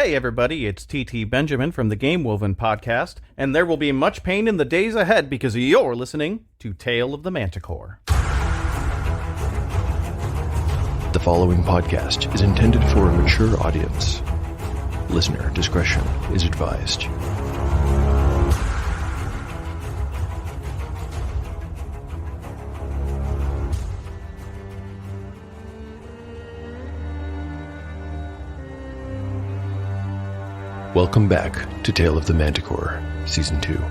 Hey everybody, it's TT Benjamin from the Game Woven podcast, and there will be much pain in the days ahead because you're listening to Tale of the Manticore. The following podcast is intended for a mature audience. Listener discretion is advised. Welcome back to Tale of the Manticore, Season 2.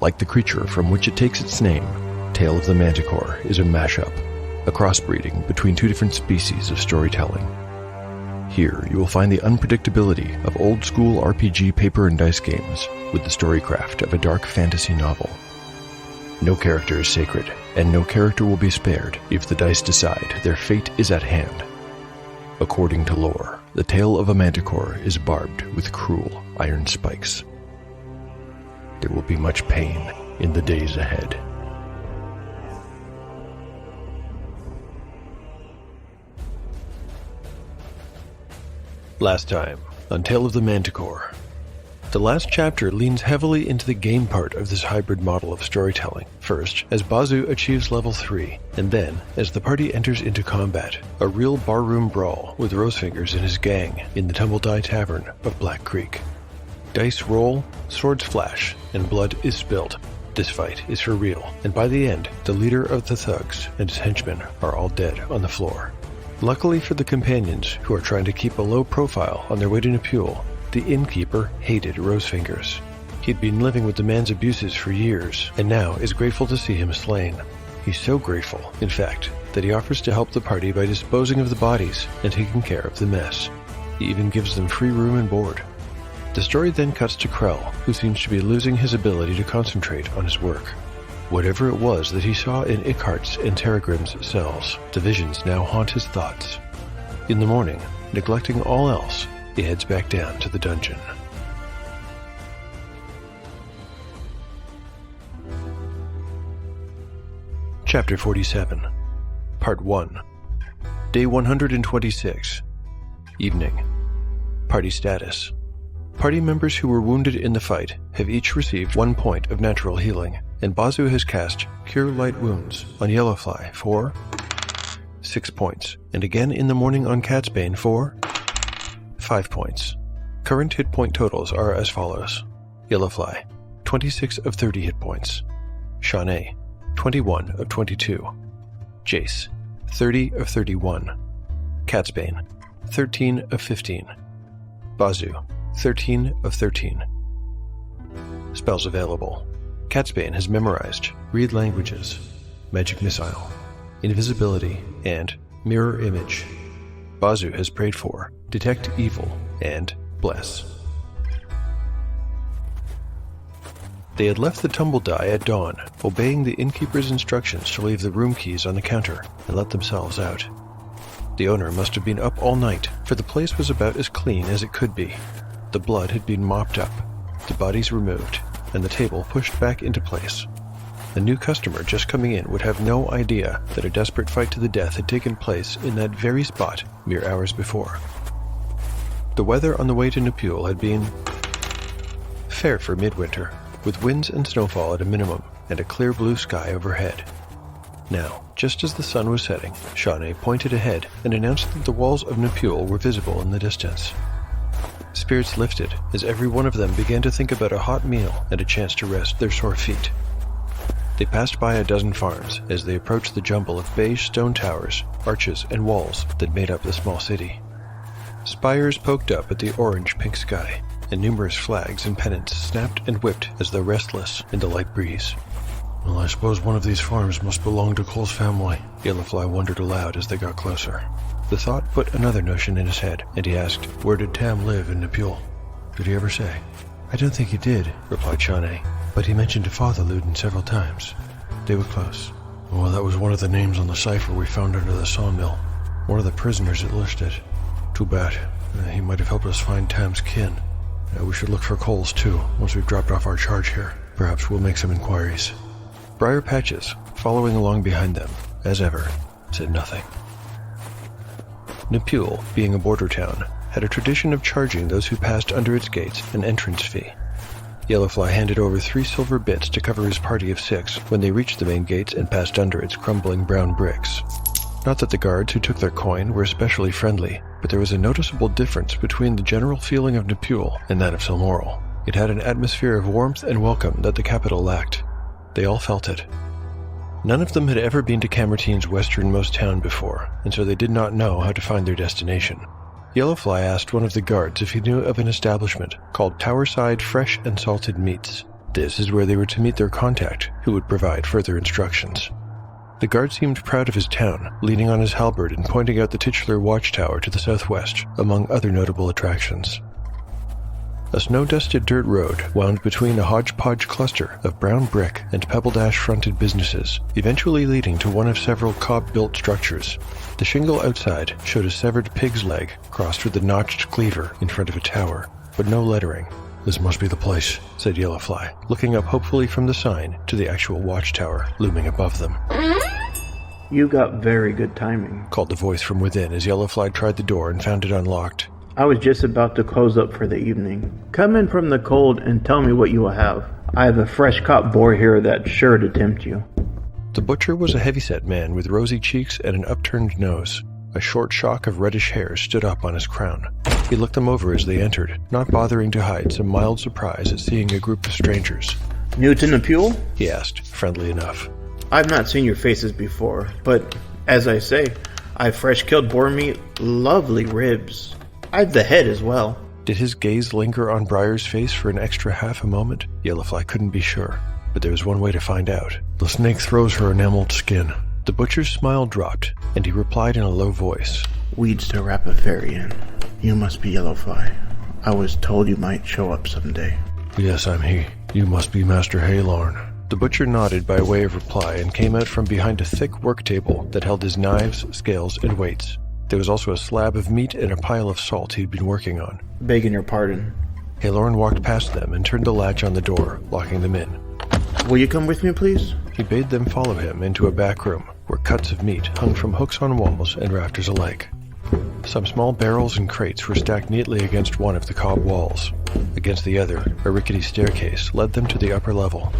Like the creature from which it takes its name, Tale of the Manticore is a mashup, a crossbreeding between two different species of storytelling. Here you will find the unpredictability of old-school RPG paper and dice games with the storycraft of a dark fantasy novel. No character is sacred, and no character will be spared if the dice decide their fate is at hand. According to lore, the tail of a manticore is barbed with cruel iron spikes. There will be much pain in the days ahead. Last time on Tale of the Manticore. The last chapter leans heavily into the game part of this hybrid model of storytelling. First, as Bazu achieves level 3, and then, as the party enters into combat, a real barroom brawl with Rosefingers and his gang in the Tumbledye Tavern of Black Creek. Dice roll, swords flash, and blood is spilled. This fight is for real, and by the end, the leader of the thugs and his henchmen are all dead on the floor. Luckily for the companions, who are trying to keep a low profile on their way to Nepul, the innkeeper hated Rosefingers. He'd been living with the man's abuses for years, and now is grateful to see him slain. He's so grateful, in fact, that he offers to help the party by disposing of the bodies and taking care of the mess. He even gives them free room and board. The story then cuts to Krell, who seems to be losing his ability to concentrate on his work. Whatever it was that he saw in Ickhart's and Terragrim's cells, the visions now haunt his thoughts. In the morning, neglecting all else, he heads back down to the dungeon. Chapter 47, Part 1. Day 126. Evening. Party status. Party members who were wounded in the fight have each received 1 point of natural healing, and Bazu has cast Cure Light Wounds on Yellowfly for 6 points, and again in the morning on Catsbane for 5 points. Current hit point totals are as follows. Yellowfly, 26 of 30 hit points. Shawnee, 21 of 22. Jace, 30 of 31. Catsbane, 13 of 15. Bazu, 13 of 13. Spells available. Catsbane has memorized Read Languages, Magic Missile, Invisibility, and Mirror Image. Bazu has prayed for Detect Evil and Bless. They had left the Tumbledye at dawn, obeying the innkeeper's instructions to leave the room keys on the counter and let themselves out. The owner must have been up all night, for the place was about as clean as it could be. The blood had been mopped up, the bodies removed, and the table pushed back into place. A new customer just coming in would have no idea that a desperate fight to the death had taken place in that very spot mere hours before. The weather on the way to Nepul had been fair for midwinter, with winds and snowfall at a minimum and a clear blue sky overhead. Now, just as the sun was setting, Shawnee pointed ahead and announced that the walls of Nepul were visible in the distance. Spirits lifted as every one of them began to think about a hot meal and a chance to rest their sore feet. They passed by a dozen farms as they approached the jumble of beige stone towers, arches, and walls that made up the small city. Spires poked up at the orange-pink sky, and numerous flags and pennants snapped and whipped as though restless in the light breeze. "Well, I suppose one of these farms must belong to Cole's family," Yellowfly wondered aloud as they got closer. The thought put another notion in his head, and he asked, "Where did Tam live in Nepul? Did he ever say?" "I don't think he did," replied Shawnee, "but he mentioned Father Luden several times. They were close." "Well, that was one of the names on the cipher we found under the sawmill. One of the prisoners it listed. Too bad. He might have helped us find Tam's kin. We should look for Cole's, too, once we've dropped off our charge here. Perhaps we'll make some inquiries." Briar Patches, following along behind them, as ever, said nothing. Nepul, being a border town, had a tradition of charging those who passed under its gates an entrance fee. Yellowfly handed over 3 silver bits to cover his party of 6 when they reached the main gates and passed under its crumbling brown bricks. Not that the guards who took their coin were especially friendly, but there was a noticeable difference between the general feeling of Nepul and that of Silmoral. It had an atmosphere of warmth and welcome that the capital lacked. They all felt it. None of them had ever been to Camertine's westernmost town before, and so they did not know how to find their destination. Yellowfly asked one of the guards if he knew of an establishment called Towerside Fresh and Salted Meats. This is where they were to meet their contact, who would provide further instructions. The guard seemed proud of his town, leaning on his halberd and pointing out the titular watchtower to the southwest, among other notable attractions. A snow-dusted dirt road wound between a hodgepodge cluster of brown brick and pebble dash-fronted businesses, eventually leading to one of several cob-built structures. The shingle outside showed a severed pig's leg crossed with a notched cleaver in front of a tower, but no lettering. "This must be the place," said Yellowfly, looking up hopefully from the sign to the actual watchtower looming above them. "You got very good timing," called the voice from within as Yellowfly tried the door and found it unlocked. "I was just about to close up for the evening. Come in from the cold and tell me what you will have. I have a fresh-caught boar here that's sure to tempt you." The butcher was a heavy-set man with rosy cheeks and an upturned nose. A short shock of reddish hair stood up on his crown. He looked them over as they entered, not bothering to hide some mild surprise at seeing a group of strangers. "New to Nepul?" he asked, friendly enough. "I've not seen your faces before, but, as I say, I've fresh-killed boar meat, lovely ribs. I've the head as well." Did his gaze linger on Briar's face for an extra half a moment? Yellowfly couldn't be sure, but there was one way to find out. "The snake throws her enameled skin." The butcher's smile dropped, and he replied in a low voice. "Weeds to wrap a fairy in. You must be Yellowfly. I was told you might show up someday." "Yes, I'm he. You must be Master Haylorn." The butcher nodded by way of reply and came out from behind a thick work table that held his knives, scales, and weights. There was also a slab of meat and a pile of salt he'd been working on. "Begging your pardon." Haylorn walked past them and turned the latch on the door, locking them in. "Will you come with me, please?" He bade them follow him into a back room, where cuts of meat hung from hooks on walls and rafters alike. Some small barrels and crates were stacked neatly against one of the cob walls. Against the other, a rickety staircase led them to the upper level.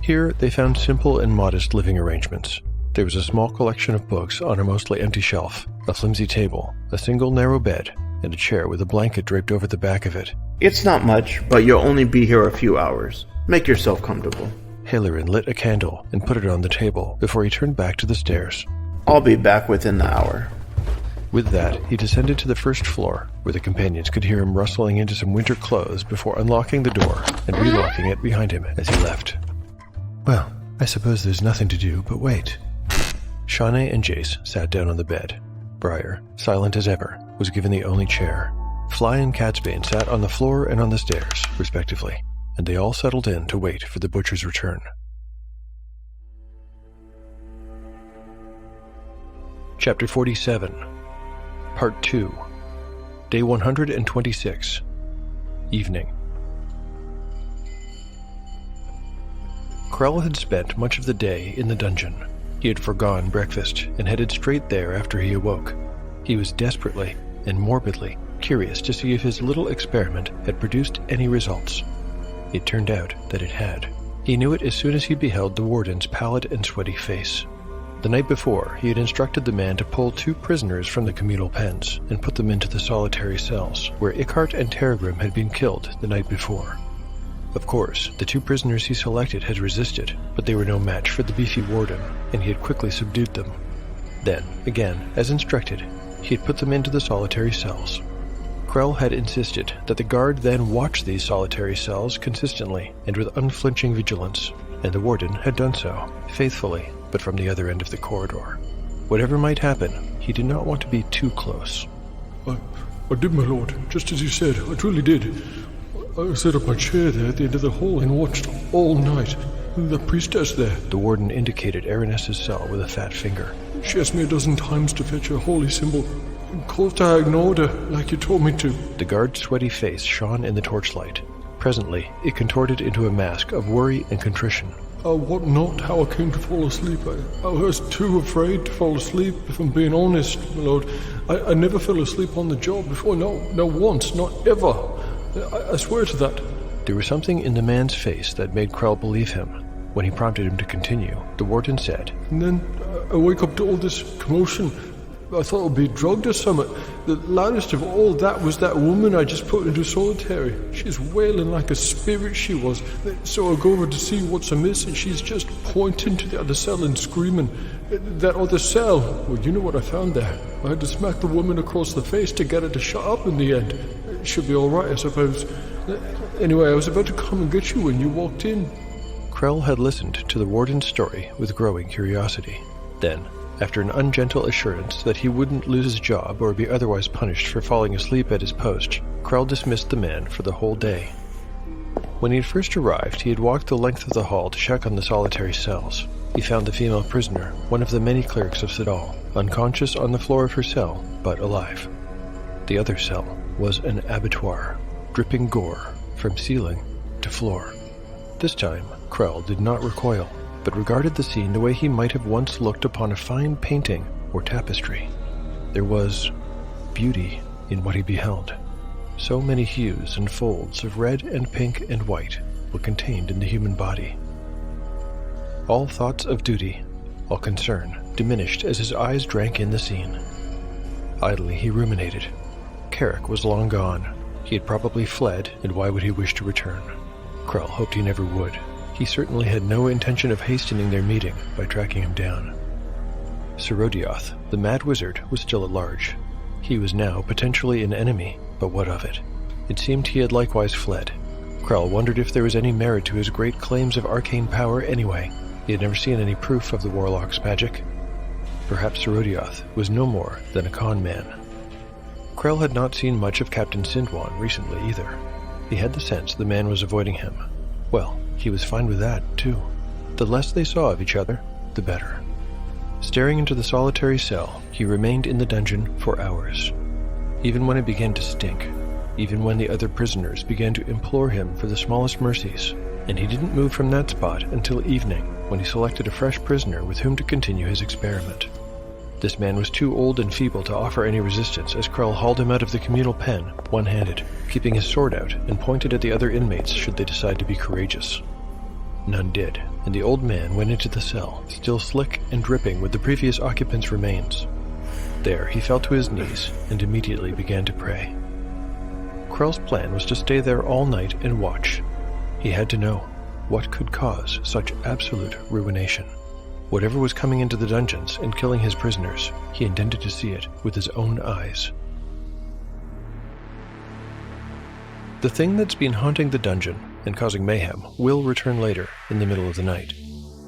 Here, they found simple and modest living arrangements. There was a small collection of books on a mostly empty shelf, a flimsy table, a single narrow bed, and a chair with a blanket draped over the back of it. "It's not much, but you'll only be here a few hours. Make yourself comfortable." Halyrin lit a candle and put it on the table before he turned back to the stairs. "I'll be back within the hour." With that, he descended to the first floor, where the companions could hear him rustling into some winter clothes before unlocking the door and relocking it behind him as he left. "Well, I suppose there's nothing to do but wait." Shawnee and Jace sat down on the bed. Briar, silent as ever, was given the only chair. Fly and Catsbane sat on the floor and on the stairs, respectively, and they all settled in to wait for the butcher's return. Chapter 47, Part 2, Day 126, Evening. Krell had spent much of the day in the dungeon. He had forgone breakfast and headed straight there after he awoke. He was desperately and morbidly curious to see if his little experiment had produced any results. It turned out that it had. He knew it as soon as he beheld the warden's pallid and sweaty face. The night before, he had instructed the man to pull 2 prisoners from the communal pens and put them into the solitary cells, where Ickhart and Terragrim had been killed the night before. Of course, the 2 prisoners he selected had resisted, but they were no match for the beefy warden, and he had quickly subdued them. Then, again, as instructed, he had put them into the solitary cells. Krell had insisted that the guard then watch these solitary cells consistently and with unflinching vigilance, and the warden had done so, faithfully, but from the other end of the corridor. Whatever might happen, he did not want to be too close. I did, my lord, just as you said. I truly did. I set up my chair there at the end of the hall and watched all night. The priestess there. The warden indicated Aranessa's cell with a fat finger. She asked me a dozen times to fetch a holy symbol. Of course I ignored her, like you told me to. The guard's sweaty face shone in the torchlight. Presently, it contorted into a mask of worry and contrition. what not, how I came to fall asleep. I was too afraid to fall asleep, if I'm being honest, my lord. I never fell asleep on the job before, no once, not ever. I swear to that. There was something in the man's face that made Krell believe him. When he prompted him to continue, the warden said, And then I wake up to all this commotion. I thought I'd be drugged or something. The loudest of all that was that woman I just put into solitary. She's wailing like a spirit, she was. So I go over to see what's amiss, and she's just pointing to the other cell and screaming. That other cell, well, you know what I found there. I had to smack the woman across the face to get her to shut up in the end. It should be alright, I suppose. Anyway, I was about to come and get you when you walked in. Krell had listened to the warden's story with growing curiosity. Then, after an ungentle assurance that he wouldn't lose his job or be otherwise punished for falling asleep at his post, Krell dismissed the man for the whole day. When he had first arrived, he had walked the length of the hall to check on the solitary cells. He found the female prisoner, one of the many clerics of Sidal, unconscious on the floor of her cell, but alive. The other cell was an abattoir, dripping gore from ceiling to floor. This time, Krell did not recoil, but regarded the scene the way he might have once looked upon a fine painting or tapestry. There was beauty in what he beheld. So many hues and folds of red and pink and white were contained in the human body. All thoughts of duty, all concern, diminished as his eyes drank in the scene. Idly he ruminated. Carrick was long gone. He had probably fled, and why would he wish to return? Krell hoped he never would. He certainly had no intention of hastening their meeting by tracking him down. Serodioth, the mad wizard, was still at large. He was now potentially an enemy, but what of it? It seemed he had likewise fled. Krell wondered if there was any merit to his great claims of arcane power anyway. He had never seen any proof of the warlock's magic. Perhaps Serodioth was no more than a con man. Krell had not seen much of Captain Sindwan recently either. He had the sense the man was avoiding him. Well, he was fine with that, too. The less they saw of each other, the better. Staring into the solitary cell, he remained in the dungeon for hours. Even when it began to stink, even when the other prisoners began to implore him for the smallest mercies, and he didn't move from that spot until evening, when he selected a fresh prisoner with whom to continue his experiment. This man was too old and feeble to offer any resistance as Krell hauled him out of the communal pen, one-handed, keeping his sword out and pointed at the other inmates should they decide to be courageous. None did, and the old man went into the cell, still slick and dripping with the previous occupant's remains. There he fell to his knees and immediately began to pray. Krell's plan was to stay there all night and watch. He had to know what could cause such absolute ruination. Whatever was coming into the dungeons and killing his prisoners, he intended to see it with his own eyes. The thing that's been haunting the dungeon and causing mayhem will return later in the middle of the night.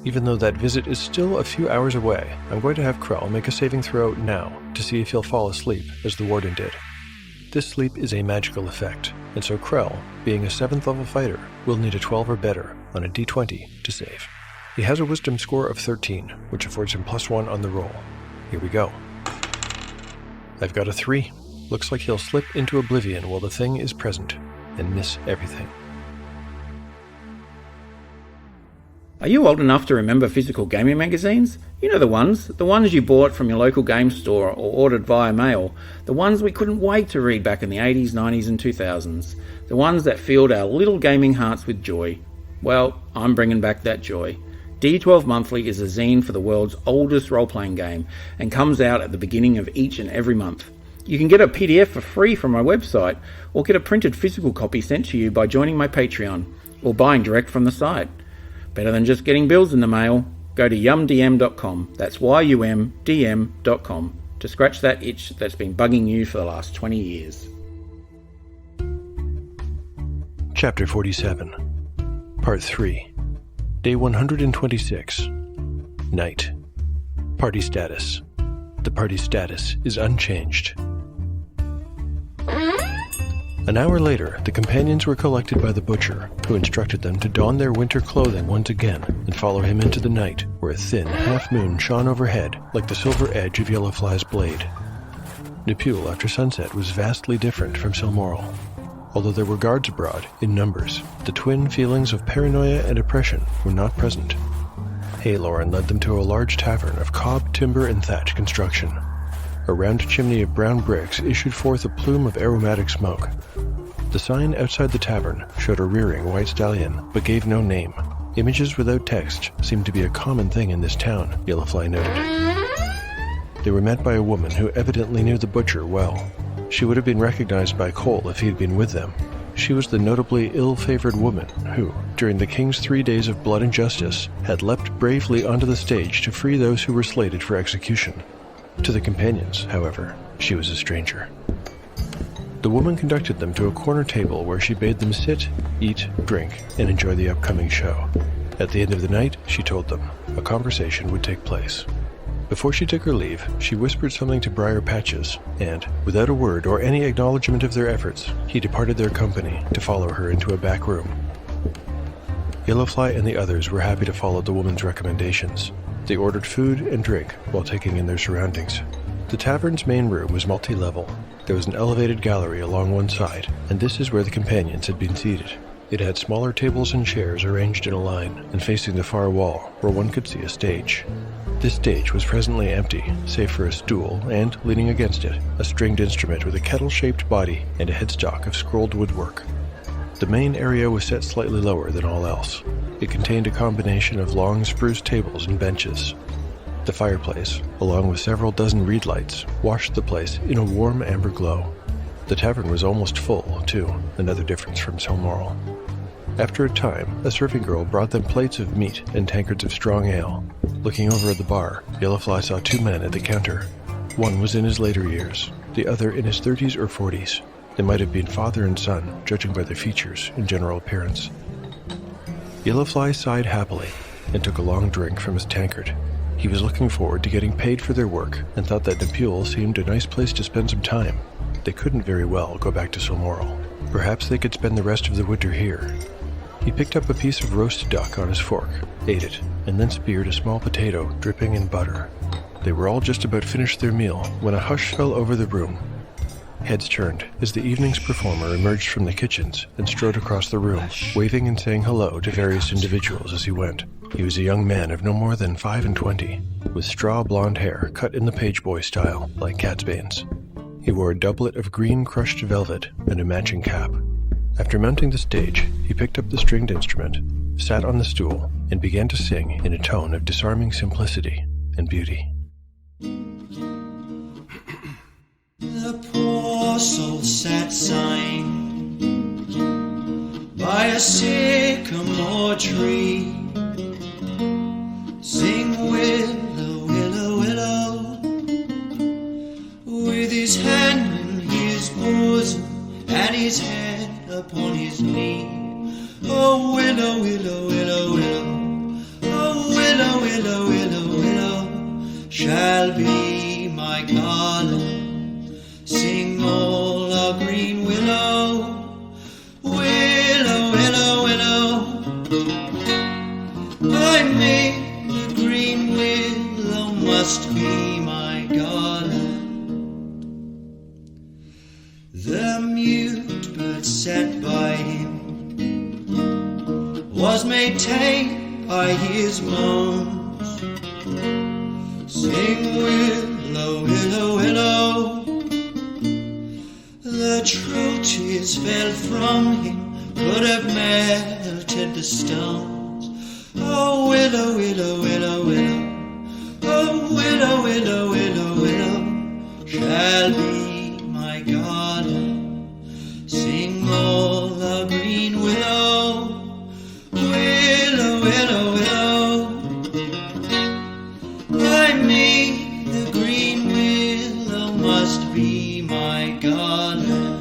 Even though that visit is still a few hours away, I'm going to have Krell make a saving throw now to see if he'll fall asleep as the warden did. This sleep is a magical effect, and so Krell, being a 7th level fighter, will need a 12 or better on a d20 to save. He has a wisdom score of 13, which affords him +1 on the roll. Here we go. I've got a 3. Looks like he'll slip into oblivion while the thing is present, and miss everything. Are you old enough to remember physical gaming magazines? You know the ones you bought from your local game store or ordered via mail. The ones we couldn't wait to read back in the 80s, 90s and 2000s. The ones that filled our little gaming hearts with joy. Well, I'm bringing back that joy. D12 Monthly is a zine for the world's oldest role-playing game and comes out at the beginning of each and every month. You can get a PDF for free from my website or get a printed physical copy sent to you by joining my Patreon or buying direct from the site. Better than just getting bills in the mail, go to yumdm.com, that's yumdm.com, to scratch that itch that's been bugging you for the last 20 years. Chapter 47, Part 3, Day 126, Night. Party status. The party status is unchanged. An hour later, the companions were collected by the butcher, who instructed them to don their winter clothing once again and follow him into the night, where a thin half-moon shone overhead like the silver edge of Yellowfly's blade. Nepul after sunset was vastly different from Silmoral. Although there were guards abroad, in numbers, the twin feelings of paranoia and oppression were not present. Haylorn led them to a large tavern of cob, timber, and thatch construction. A round chimney of brown bricks issued forth a plume of aromatic smoke. The sign outside the tavern showed a rearing white stallion, but gave no name. Images without text seemed to be a common thing in this town, Yellowfly noted. They were met by a woman who evidently knew the butcher well. She would have been recognized by Cole if he had been with them. She was the notably ill-favored woman who, during the king's 3 days of blood and justice, had leapt bravely onto the stage to free those who were slated for execution. To the companions, however, she was a stranger. The woman conducted them to a corner table where she bade them sit, eat, drink, and enjoy the upcoming show. At the end of the night, she told them, a conversation would take place. Before she took her leave, she whispered something to Briar Patches, and, without a word or any acknowledgement of their efforts, he departed their company to follow her into a back room. Yellowfly and the others were happy to follow the woman's recommendations. They ordered food and drink while taking in their surroundings. The tavern's main room was multi-level. There was an elevated gallery along one side, and this is where the companions had been seated. It had smaller tables and chairs arranged in a line and facing the far wall, where one could see a stage. This stage was presently empty, save for a stool and, leaning against it, a stringed instrument with a kettle-shaped body and a headstock of scrolled woodwork. The main area was set slightly lower than all else. It contained a combination of long spruce tables and benches. The fireplace, along with several dozen reed lights, washed the place in a warm amber glow. The tavern was almost full, too, another difference from Silmoral. After a time, a serving girl brought them plates of meat and tankards of strong ale. Looking over at the bar, Yellowfly saw 2 men at the counter. One was in his later years, the other in his 30s or 40s. They might have been father and son, judging by their features and general appearance. Yellowfly sighed happily and took a long drink from his tankard. He was looking forward to getting paid for their work and thought that Nepul seemed a nice place to spend some time. They couldn't very well go back to Silmoral. Perhaps they could spend the rest of the winter here. He picked up a piece of roast duck on his fork, ate it, and then speared a small potato dripping in butter. They were all just about finished their meal when a hush fell over the room. Heads turned as the evening's performer emerged from the kitchens and strode across the room, waving and saying hello to various individuals as he went. He was a young man of no more than 25, with straw blonde hair cut in the page boy style, like Catsbane's. He wore a doublet of green crushed velvet and a matching cap. After mounting the stage, he picked up the stringed instrument, sat on the stool, and began to sing in a tone of disarming simplicity and beauty. The poor soul sat sighing by a sycamore tree. Sing willow, willow, willow, with his hand in his bosom and his head upon his knee. Oh, willow, willow, willow, willow, oh, willow, willow, willow, willow, shall be my garland. Sing all a green willow, willow, willow, willow. By me the green willow must be my garland. The mute bird sat by him was made tame by his moans. Sing willow, willow, willow. The true tears fell from him, could have melted the stones. Oh, willow, willow, willow, willow, oh, willow, willow, willow, willow, shall be my garland. Sing all the green willow, willow, willow, willow. By me the green willow must be my garland.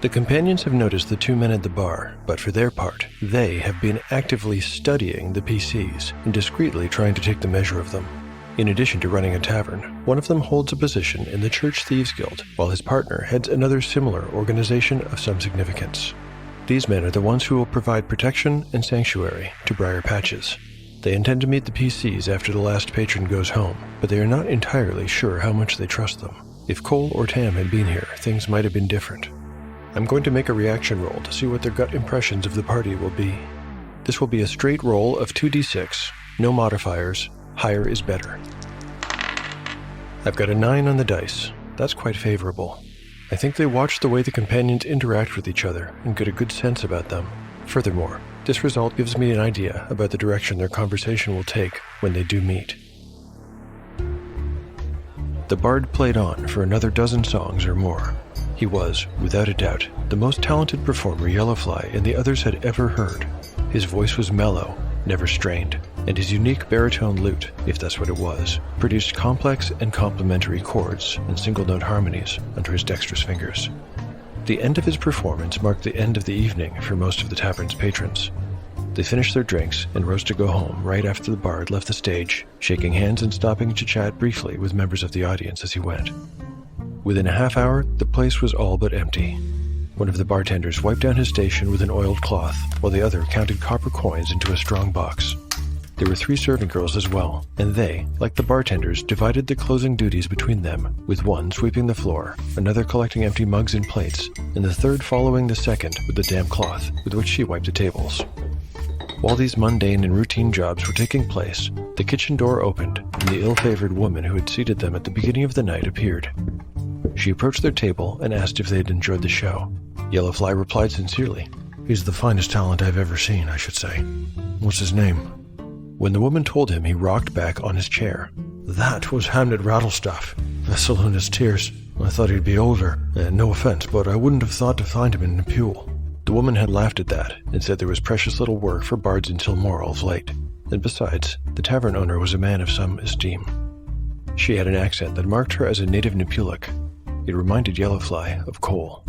The companions have noticed the 2 men at the bar, but for their part, they have been actively studying the PCs and discreetly trying to take the measure of them. In addition to running a tavern, one of them holds a position in the Church Thieves Guild, while his partner heads another similar organization of some significance. These men are the ones who will provide protection and sanctuary to Briar Patches. They intend to meet the PCs after the last patron goes home, but they are not entirely sure how much they trust them. If Cole or Tam had been here, things might have been different. I'm going to make a reaction roll to see what their gut impressions of the party will be. This will be a straight roll of 2d6, no modifiers, higher is better. I've got a 9 on the dice. That's quite favorable. I think they watch the way the companions interact with each other and get a good sense about them. Furthermore, this result gives me an idea about the direction their conversation will take when they do meet. The bard played on for another dozen songs or more. He was, without a doubt, the most talented performer Yellowfly and the others had ever heard. His voice was mellow, never strained, and his unique baritone lute, if that's what it was, produced complex and complementary chords and single-note harmonies under his dexterous fingers. The end of his performance marked the end of the evening for most of the tavern's patrons. They finished their drinks and rose to go home right after the bard left the stage, shaking hands and stopping to chat briefly with members of the audience as he went. Within a half hour, the place was all but empty. One of the bartenders wiped down his station with an oiled cloth, while the other counted copper coins into a strong box. There were 3 serving girls as well, and they, like the bartenders, divided the closing duties between them, with one sweeping the floor, another collecting empty mugs and plates, and the third following the second with the damp cloth with which she wiped the tables. While these mundane and routine jobs were taking place, the kitchen door opened, and the ill-favored woman who had seated them at the beginning of the night appeared. She approached their table and asked if they had enjoyed the show. Yellowfly replied sincerely, "He's the finest talent I've ever seen, I should say. What's his name?" When the woman told him, he rocked back on his chair. "That was Hamnet Rattlestaff. The saloon is tears. I thought he'd be older. No offense, but I wouldn't have thought to find him in Nepul." The woman had laughed at that and said there was precious little work for bards in Tilmore of late. And besides, the tavern owner was a man of some esteem. She had an accent that marked her as a native Nepulic. It reminded Yellowfly of Cole.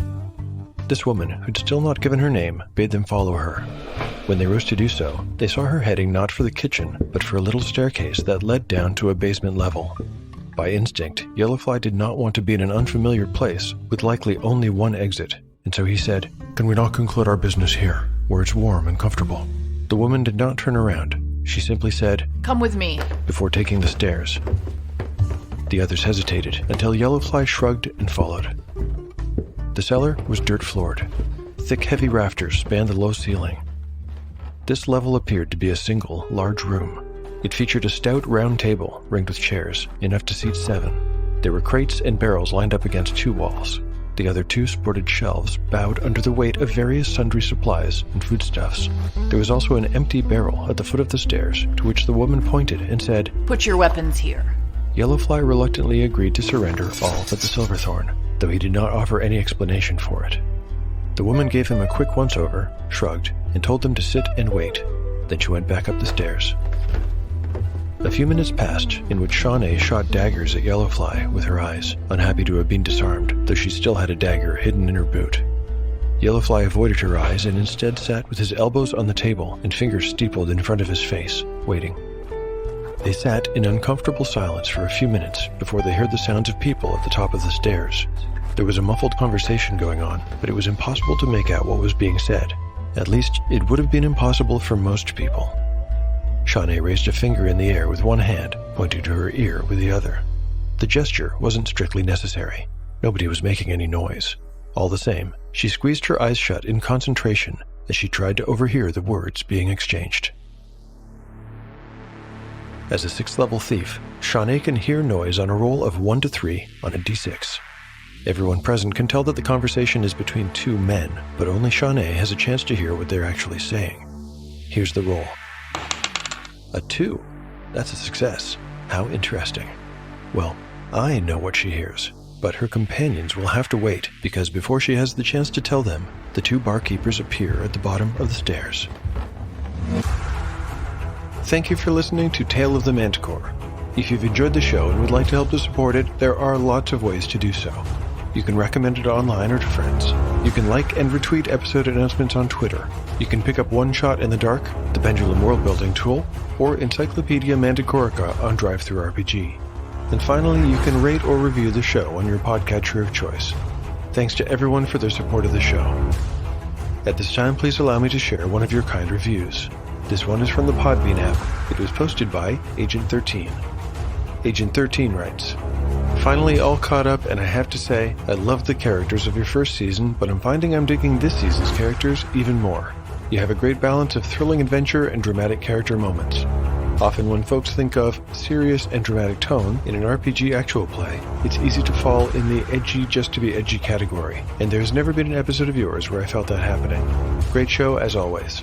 This woman, who'd still not given her name, bade them follow her. When they rose to do so, they saw her heading not for the kitchen, but for a little staircase that led down to a basement level. By instinct, Yellowfly did not want to be in an unfamiliar place with likely only one exit, and so he said, "Can we not conclude our business here, where it's warm and comfortable?" The woman did not turn around. She simply said, "Come with me," before taking the stairs. The others hesitated until Yellowfly shrugged and followed. The cellar was dirt-floored. Thick, heavy rafters spanned the low ceiling. This level appeared to be a single, large room. It featured a stout, round table ringed with chairs, enough to seat 7. There were crates and barrels lined up against 2 walls. The other 2 sported shelves bowed under the weight of various sundry supplies and foodstuffs. There was also an empty barrel at the foot of the stairs, to which the woman pointed and said, "Put your weapons here." Yellowfly reluctantly agreed to surrender all but the silverthorn, though he did not offer any explanation for it. The woman gave him a quick once-over, shrugged, and told them to sit and wait. Then she went back up the stairs. A few minutes passed, in which Shawnee shot daggers at Yellowfly with her eyes, unhappy to have been disarmed, though she still had a dagger hidden in her boot. Yellowfly avoided her eyes and instead sat with his elbows on the table and fingers steepled in front of his face, waiting. They sat in uncomfortable silence for a few minutes before they heard the sounds of people at the top of the stairs. There was a muffled conversation going on, but it was impossible to make out what was being said. At least, it would have been impossible for most people. Shawnee raised a finger in the air with one hand, pointing to her ear with the other. The gesture wasn't strictly necessary. Nobody was making any noise. All the same, she squeezed her eyes shut in concentration as she tried to overhear the words being exchanged. As a 6th-level thief, Shawnee can hear noise on a roll of 1 to 3 on a d6. Everyone present can tell that the conversation is between 2 men, but only Shawnee has a chance to hear what they're actually saying. Here's the roll. A 2. That's a success. How interesting. Well, I know what she hears, but her companions will have to wait, because before she has the chance to tell them, the 2 barkeepers appear at the bottom of the stairs. Thank you for listening to Tale of the Manticore. If you've enjoyed the show and would like to help to support it, there are lots of ways to do so. You can recommend it online or to friends. You can like and retweet episode announcements on Twitter. You can pick up One Shot in the Dark, the Pendulum World Building tool, or Encyclopedia Manticorica on DriveThruRPG. And finally, you can rate or review the show on your podcatcher of choice. Thanks to everyone for their support of the show. At this time, please allow me to share one of your kind reviews. This one is from the Podbean app. It was posted by Agent 13. Agent 13 writes, "Finally all caught up, and I have to say, I loved the characters of your first season, but I'm finding I'm digging this season's characters even more. You have a great balance of thrilling adventure and dramatic character moments. Often when folks think of serious and dramatic tone in an RPG actual play, it's easy to fall in the edgy just to be edgy category, and there's never been an episode of yours where I felt that happening. Great show as always.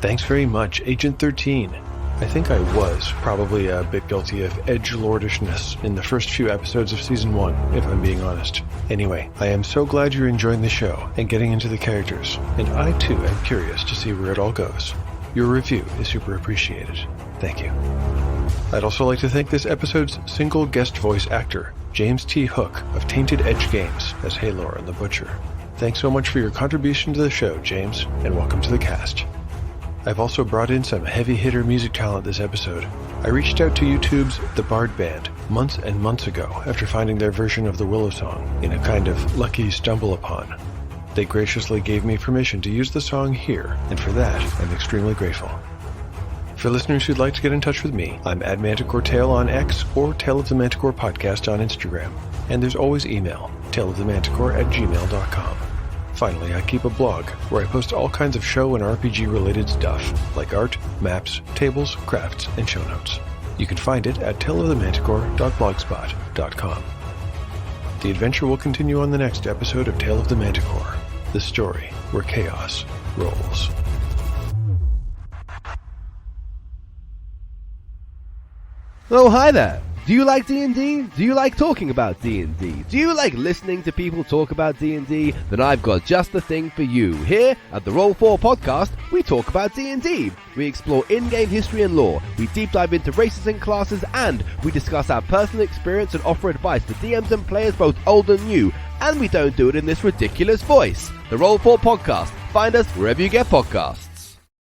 Thanks very much, Agent 13. I think I was probably a bit guilty of edgelordishness in the first few episodes of Season 1, if I'm being honest. Anyway, I am so glad you're enjoying the show and getting into the characters, and I too am curious to see where it all goes. Your review is super appreciated. Thank you. I'd also like to thank this episode's single guest voice actor, James T. Hook of Tainted Edge Games, as Halor and the Butcher. Thanks so much for your contribution to the show, James, and welcome to the cast. I've also brought in some heavy-hitter music talent this episode. I reached out to YouTube's The Bard Band months and months ago after finding their version of the Willow Song in a kind of lucky stumble upon. They graciously gave me permission to use the song here, and for that, I'm extremely grateful. For listeners who'd like to get in touch with me, I'm at ManticoreTale on X or Tale of the Manticore Podcast on Instagram. And there's always email, taleofthemanticore@gmail.com. Finally, I keep a blog where I post all kinds of show and RPG-related stuff, like art, maps, tables, crafts, and show notes. You can find it at taleofthemanticore.blogspot.com. The adventure will continue on the next episode of Tale of the Manticore, the story where chaos rolls. Oh, hi there. Do you like D&D? Do you like talking about D&D? Do you like listening to people talk about D&D? Then I've got just the thing for you. Here at the Roll4 podcast, we talk about D&D. We explore in-game history and lore. We deep dive into races and classes, and we discuss our personal experience and offer advice to DMs and players both old and new. And we don't do it in this ridiculous voice. The Roll4 podcast. Find us wherever you get podcasts.